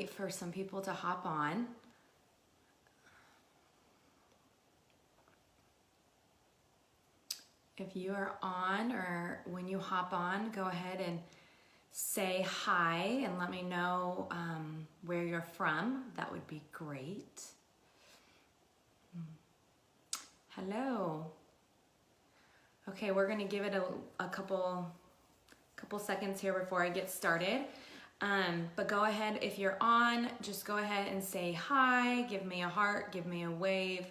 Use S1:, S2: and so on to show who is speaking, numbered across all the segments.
S1: wait for some people to hop on. If you are on, or when you hop on, go ahead and say hi and let me know where you're from. That would be great. Hello. Okay, we're gonna give it a couple seconds here before I get started. But go ahead, if you're on, just go ahead and say hi, give me a heart, give me a wave,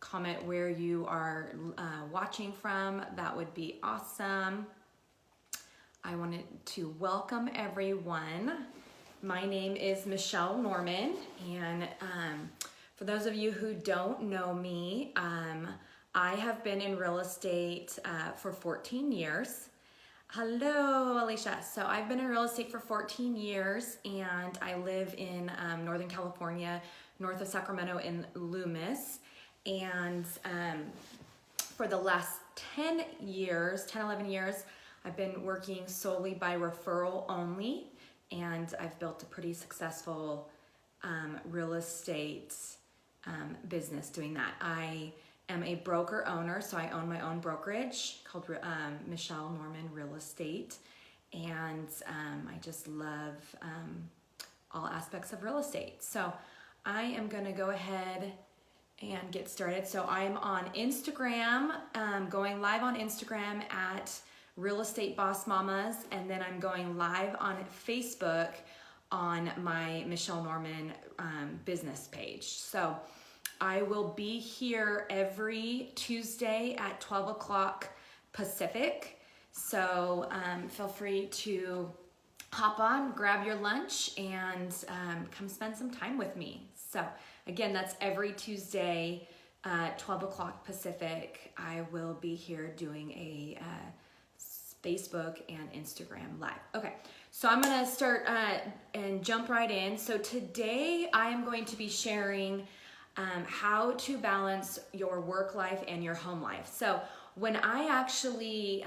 S1: comment where you are watching from. That would be awesome. I wanted to welcome everyone. My name is Michelle Norman, and for those of you who don't know me, I have been in real estate for 14 years. Hello, Alicia. So I've been in real estate for 14 years, and I live in Northern California, north of Sacramento in Loomis. And for the last 11 years, I've been working solely by referral only, and I've built a pretty successful real estate business doing that. I am a broker owner, so I own my own brokerage called Michelle Norman Real Estate, and I just love all aspects of real estate. So I am going to go ahead and get started. So I'm on Instagram, going live on Instagram at Real Estate Boss Mamas, and then I'm going live on Facebook on my Michelle Norman business page. So I will be here every Tuesday at 12 o'clock Pacific. So feel free to hop on, grab your lunch, and come spend some time with me. So again, that's every Tuesday, 12 o'clock Pacific. I will be here doing a Facebook and Instagram live. Okay, so I'm gonna start and jump right in. So today I am going to be sharing how to balance your work life and your home life. So when I actually,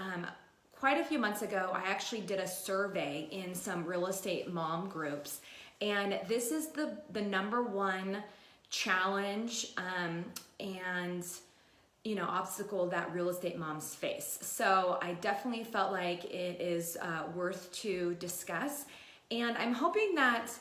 S1: quite a few months ago, I actually did a survey in some real estate mom groups, and this is the number one challenge and obstacle that real estate moms face. So I definitely felt like it is worth to discuss, and I'm hoping that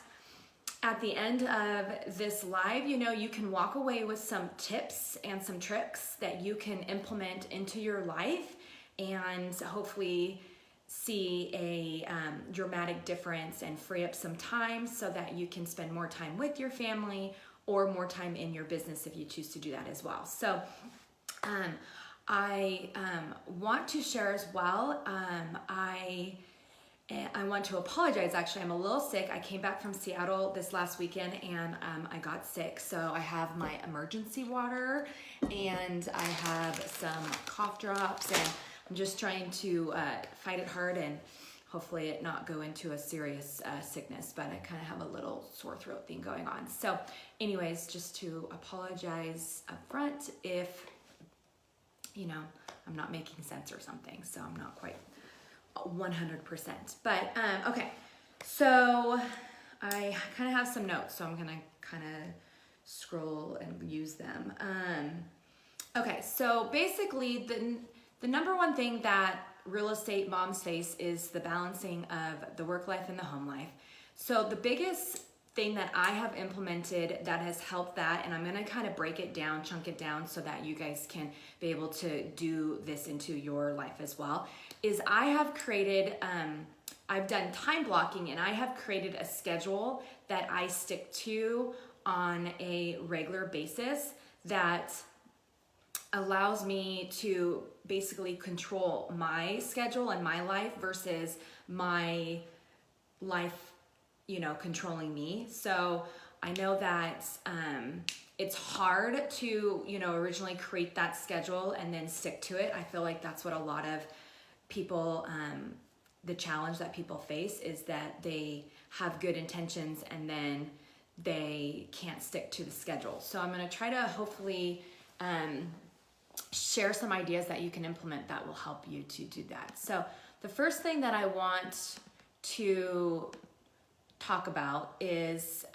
S1: at the end of this live, you can walk away with some tips and some tricks that you can implement into your life and hopefully see a dramatic difference and free up some time so that you can spend more time with your family or more time in your business if you choose to do that as well. So I want to share as well, I want to apologize. Actually, I'm a little sick. I came back from Seattle this last weekend, and I got sick. So I have my emergency water, and I have some cough drops, and I'm just trying to fight it hard and hopefully it not go into a serious sickness, but I kind of have a little sore throat thing going on. So anyways, just to apologize up front if, I'm not making sense or something. So I'm not quite 100%. But okay, so I kind of have some notes, so I'm gonna kind of scroll and use them. Okay, so basically the number one thing that real estate moms face is the balancing of the work life and the home life. So the biggest thing that I have implemented that has helped that, and I'm gonna kind of break it down, chunk it down so that you guys can be able to do this into your life as well, is I have created, I've done time blocking, and I have created a schedule that I stick to on a regular basis that allows me to basically control my schedule and my life versus my life controlling me. So I know that it's hard to, originally create that schedule and then stick to it. I feel like that's what a lot of people, the challenge that people face is that they have good intentions and then they can't stick to the schedule. So I'm going to try to hopefully share some ideas that you can implement that will help you to do that. So the first thing that I want to talk about is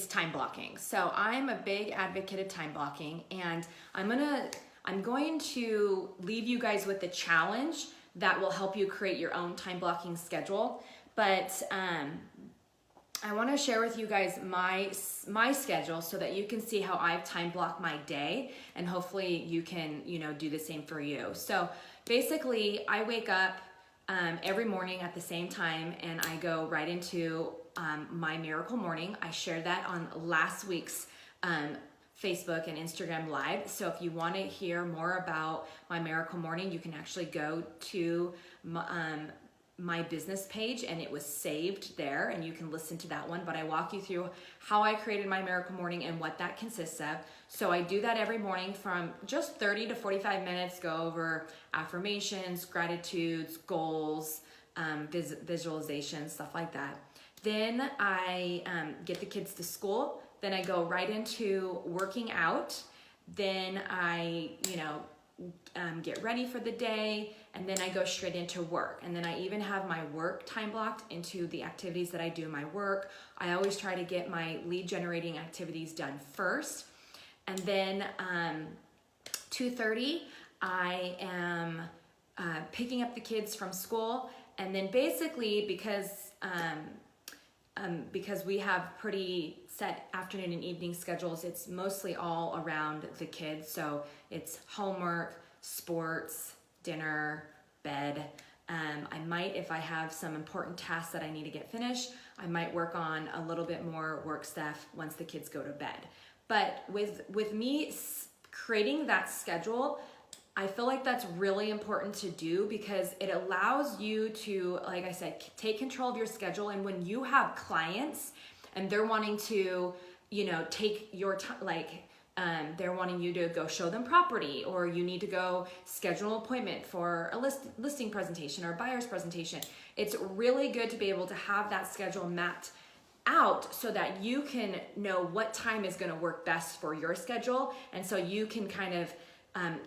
S1: time blocking. So I'm a big advocate of time blocking, and I'm going to leave you guys with a challenge that will help you create your own time blocking schedule. But I want to share with you guys my schedule so that you can see how I've time blocked my day, and hopefully you can, do the same for you. So basically, I wake up every morning at the same time, and I go right into my miracle morning. I shared that on last week's Facebook and Instagram live. So if you want to hear more about my miracle morning, you can actually go to my business page, and it was saved there, and you can listen to that one. But I walk you through how I created my miracle morning and what that consists of. So I do that every morning from just 30 to 45 minutes, go over affirmations, gratitudes, goals, visualizations, stuff like that. Then I get the kids to school. Then I go right into working out. Then I, get ready for the day, and then I go straight into work. And then I even have my work time blocked into the activities that I do in my work. I always try to get my lead generating activities done first. And then 2:30, I am picking up the kids from school. And then basically, because we have pretty set afternoon and evening schedules, it's mostly all around the kids. So it's homework, sports, dinner, bed. I might, if I have some important tasks that I need to get finished, I might work on a little bit more work stuff once the kids go to bed. But with me creating that schedule, I feel like that's really important to do, because it allows you to, like I said, take control of your schedule. And when you have clients and they're wanting to, take your time, they're wanting you to go show them property, or you need to go schedule an appointment for a listing presentation or a buyer's presentation, it's really good to be able to have that schedule mapped out so that you can know what time is going to work best for your schedule. And so you can kind of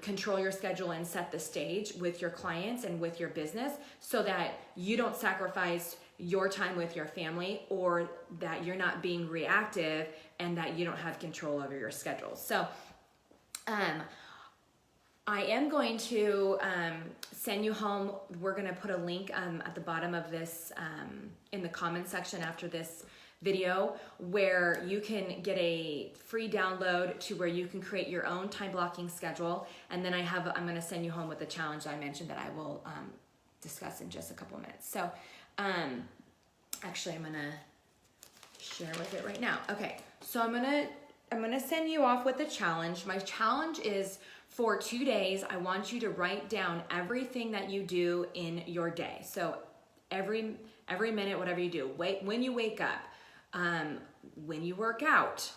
S1: control your schedule and set the stage with your clients and with your business, so that you don't sacrifice your time with your family, or that you're not being reactive and that you don't have control over your schedule. So I am going to send you home. We're going to put a link at the bottom of this in the comment section after this video, where you can get a free download to where you can create your own time blocking schedule. And then I'm going to send you home with the challenge I mentioned that I will discuss in just a couple minutes. So actually I'm going to share with it right now. Okay, so I'm going to send you off with the challenge. My challenge is for 2 days. I want you to write down everything that you do in your day. So every minute, whatever you do, when you wake up, when you work out,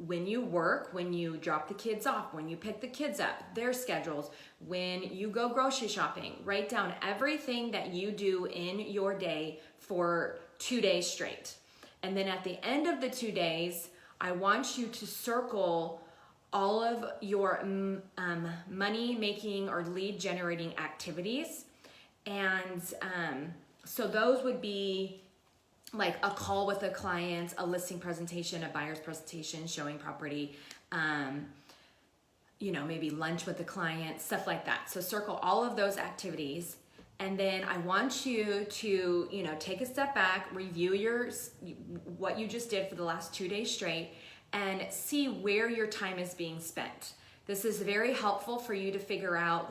S1: when you work, when you drop the kids off, when you pick the kids up, their schedules, when you go grocery shopping, write down everything that you do in your day for 2 days straight. And then at the end of the 2 days, I want you to circle all of your money making or lead generating activities. And so those would be like a call with a client, a listing presentation, a buyer's presentation, showing property, maybe lunch with the client, stuff like that. So circle all of those activities. And then I want you to, take a step back, review what you just did for the last 2 days straight, and see where your time is being spent. This is very helpful for you to figure out,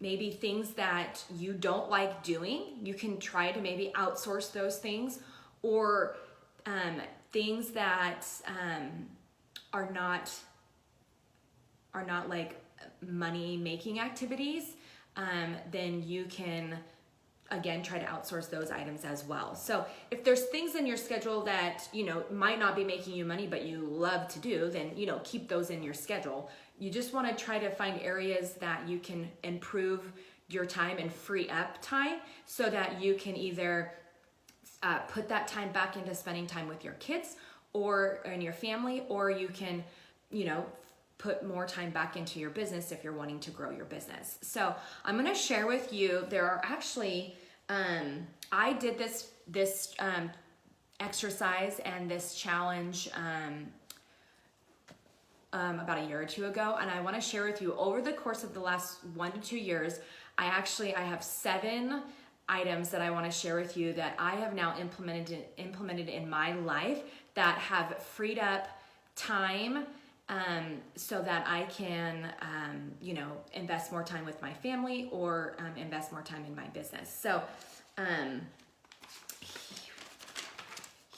S1: maybe things that you don't like doing. You can try to maybe outsource those things, or things that are not like money making activities. Then you can again try to outsource those items as well. So if there's things in your schedule that might not be making you money but you love to do, then keep those in your schedule. You just want to try to find areas that you can improve your time and free up time, so that you can either put that time back into spending time with your kids or in your family, or you can put more time back into your business if you're wanting to grow your business. So I'm going to share with you, there are actually I did this this exercise and this challenge about a year or two ago, and I want to share with you over the course of the last 1 to 2 years. I have 7 items that I want to share with you that I have now implemented in my life that have freed up time so that I can invest more time with my family or invest more time in my business. So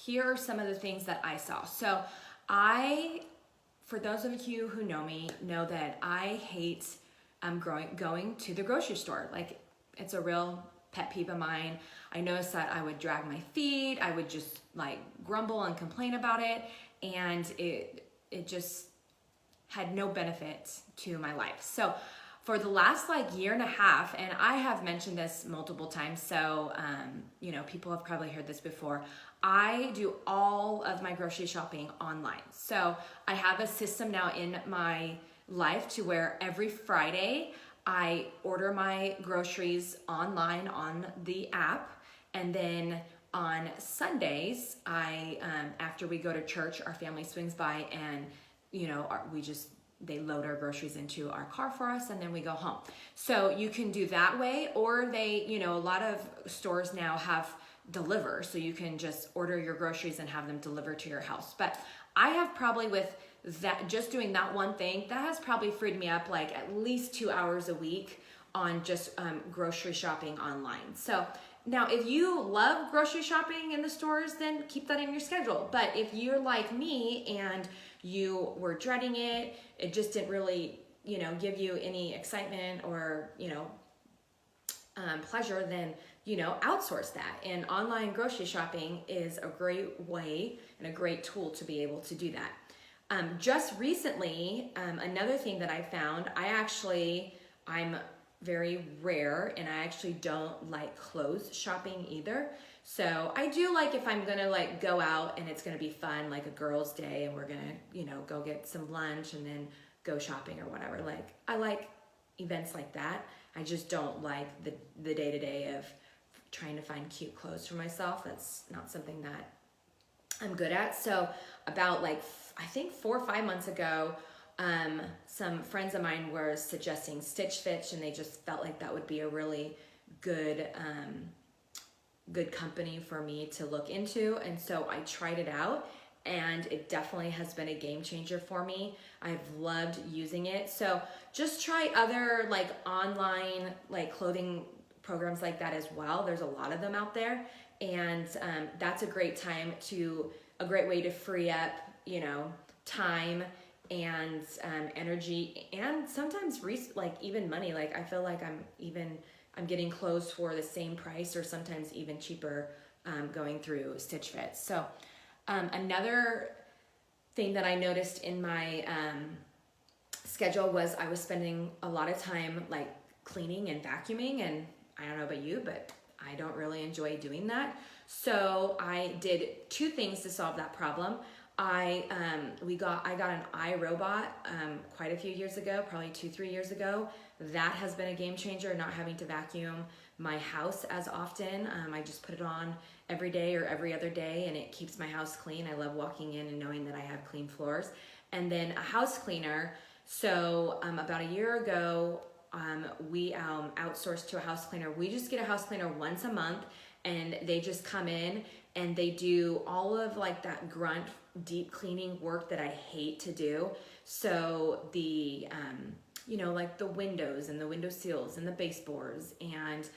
S1: here are some of the things that I saw. So for those of you who know me, know that I hate going to the grocery store. Like, it's a real pet peeve of mine. I noticed that I would drag my feet. I would just like grumble and complain about it, and it just had no benefit to my life. So for the last year and a half, and I have mentioned this multiple times, so people have probably heard this before, I do all of my grocery shopping online. So I have a system now in my life to where every Friday I order my groceries online on the app, and then on Sundays, after we go to church, our family swings by and they load our groceries into our car for us, and then we go home. So you can do that way, or a lot of stores now have deliver, so you can just order your groceries and have them delivered to your house. But I have probably, with that, just doing that one thing, that has probably freed me up at least 2 hours a week on just grocery shopping online. So now, if you love grocery shopping in the stores, then keep that in your schedule. But if you're like me and you were dreading it, it just didn't really, give you any excitement or, pleasure, then, outsource that. And online grocery shopping is a great way and a great tool to be able to do that. Just recently, another thing that I found, I'm very rare, and I actually don't like clothes shopping either. So I do like, if I'm gonna go out and it's gonna be fun, like a girls' day, and we're gonna, go get some lunch and then go shopping or whatever. I like events like that. I just don't like the day-to-day of trying to find cute clothes for myself. That's not something that I'm good at. So about I think 4 or 5 months ago, some friends of mine were suggesting Stitch Fitch, and they just felt like that would be a really good company for me to look into. And so I tried it out, and it definitely has been a game changer for me. I've loved using it. So just try other online clothing programs like that as well. There's a lot of them out there, and that's a great way to free up time and energy, and sometimes even money. I feel like I'm getting clothes for the same price, or sometimes even cheaper, going through Stitch Fitch. So another thing that I noticed in my schedule was I was spending a lot of time cleaning and vacuuming, and I don't know about you, but I don't really enjoy doing that. So I did 2 things to solve that problem. I got an iRobot quite a few years ago, probably 2-3 years ago. That has been a game changer, not having to vacuum my house as often. I just put it on every day or every other day, and it keeps my house clean. I love walking in and knowing that I have clean floors. And then a house cleaner. So about a year ago, we outsourced to a house cleaner. We just get a house cleaner once a month, and they just come in and they do all of that grunt deep cleaning work that I hate to do. So the the windows and the window seals and the baseboards and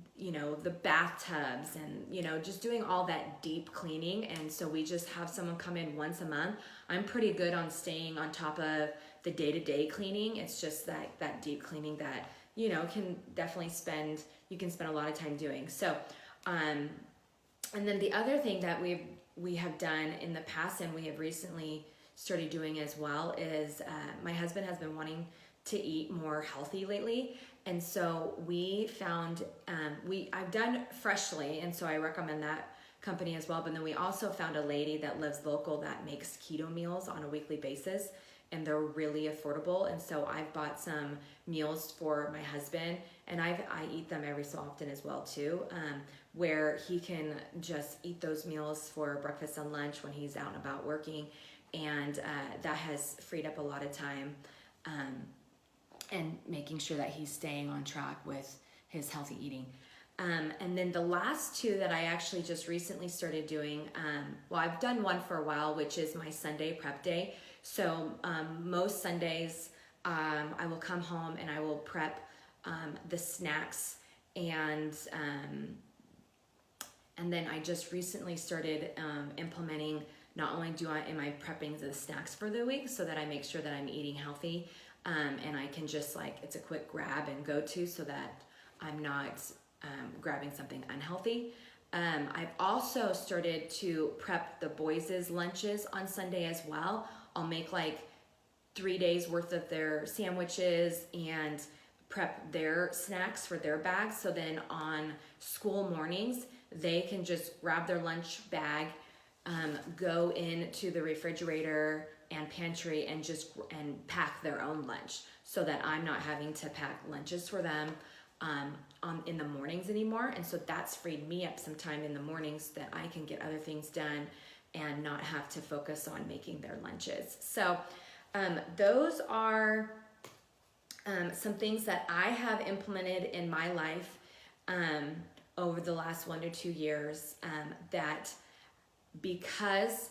S1: the bathtubs and just doing all that deep cleaning. And so we just have someone come in once a month. I'm pretty good on staying on top of the day-to-day cleaning. It's just that deep cleaning that can definitely spend a lot of time doing. So and then the other thing that we have done in the past, and we have recently started doing as well, is my husband has been wanting to eat more healthy lately. And so we found, I've done Freshly, and so I recommend that company as well. But then we also found a lady that lives local that makes keto meals on a weekly basis, and they're really affordable. And so I've bought some meals for my husband, and I eat them every so often as well too. where he can just eat those meals for breakfast and lunch when he's out and about working. And that has freed up a lot of time and making sure that he's staying on track with his healthy eating. And then the last two that I actually just recently started doing, well, I've done one for a while, which is my Sunday prep day. So most Sundays, I will come home and I will prep the snacks, and then I just recently started implementing, not only am I prepping the snacks for the week so that I make sure that I'm eating healthy, and I can just it's a quick grab and go to, so that I'm not grabbing something unhealthy. I've also started to prep the boys' lunches on Sunday as well. I'll make 3 days worth of their sandwiches and prep their snacks for their bags. So then on school mornings, they can just grab their lunch bag, go into the refrigerator and pantry and pack their own lunch, so that I'm not having to pack lunches for them in the mornings anymore. And so that's freed me up some time in the mornings that I can get other things done and not have to focus on making their lunches. So those are some things that I have implemented in my life over the last 1 to 2 years, that because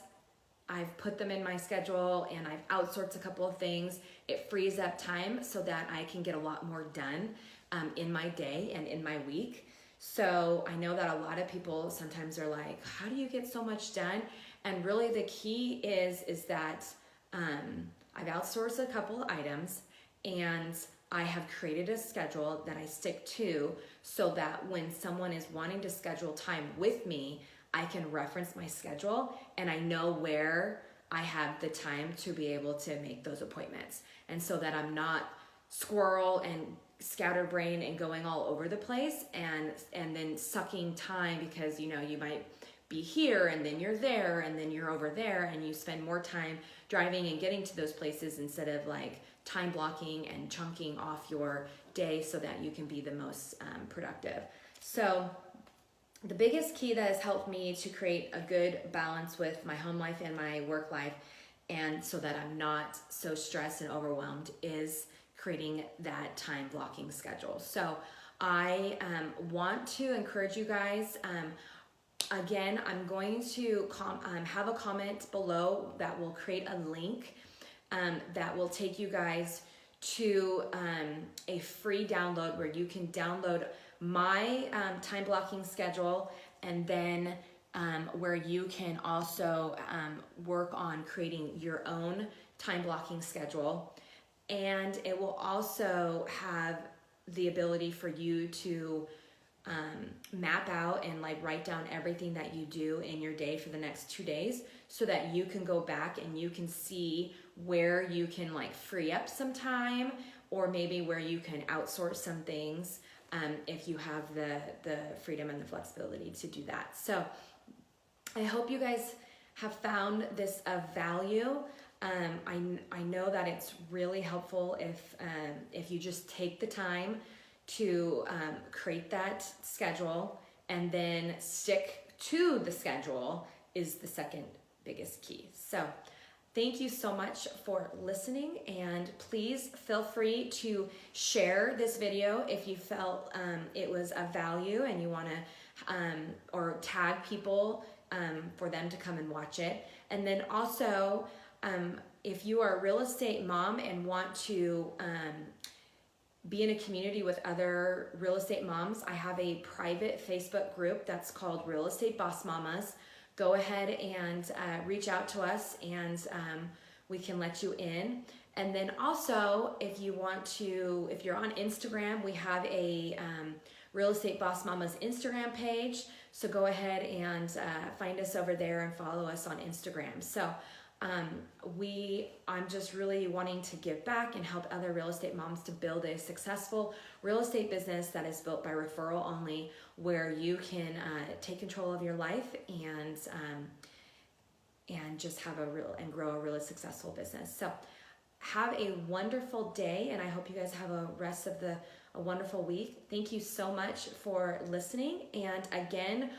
S1: I've put them in my schedule and I've outsourced a couple of things, it frees up time so that I can get a lot more done in my day and in my week. So I know that a lot of people sometimes are like, how do you get so much done? And really the key is that I've outsourced a couple of items, and I have created a schedule that I stick to, so that when someone is wanting to schedule time with me, I can reference my schedule and I know where I have the time to be able to make those appointments. And so that I'm not squirrel and scatterbrain and going all over the place and then sucking time, because you might be here and then you're there and then you're over there, and you spend more time driving and getting to those places instead of time blocking and chunking off your day so that you can be the most productive. So the biggest key that has helped me to create a good balance with my home life and my work life, and so that I'm not so stressed and overwhelmed, is creating that time blocking schedule. So I want to encourage you guys. Again, I'm going to have a comment below that will create a link that will take you guys to a free download where you can download my time blocking schedule, and then where you can also work on creating your own time blocking schedule. And it will also have the ability for you to map out and write down everything that you do in your day for the next 2 days, so that you can go back and you can see where you can free up some time, or maybe where you can outsource some things if you have the freedom and the flexibility to do that. So I hope you guys have found this of value. I know that it's really helpful if you just take the time to create that schedule, and then stick to the schedule is the second biggest key. So thank you so much for listening, and please feel free to share this video if you felt it was of value and you want to, or tag people for them to come and watch it. And then also, if you are a real estate mom and want to be in a community with other real estate moms, I have a private Facebook group that's called Real Estate Boss Mamas. Go ahead and reach out to us, and we can let you in. And then also, if you're on Instagram, we have a Real Estate Boss Mamas Instagram page. So go ahead and find us over there and follow us on Instagram. So I'm just really wanting to give back and help other real estate moms to build a successful real estate business that is built by referral only, where you can take control of your life and just have grow a really successful business. So have a wonderful day, and I hope you guys have a a wonderful week. Thank you so much for listening. And again,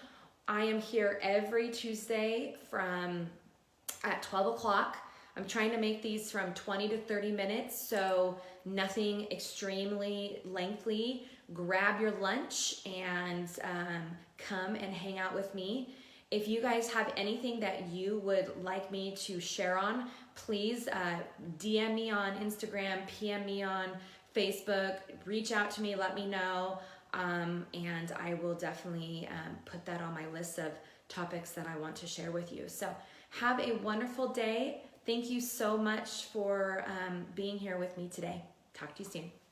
S1: I am here every Tuesday at 12 o'clock. I'm trying to make these from 20 to 30 minutes, so nothing extremely lengthy. Grab your lunch and come and hang out with me. If you guys have anything that you would like me to share on, please DM me on Instagram, PM me on Facebook, reach out to me, let me know, and I will definitely put that on my list of topics that I want to share with you. So have a wonderful day. Thank you so much for being here with me today. Talk to you soon.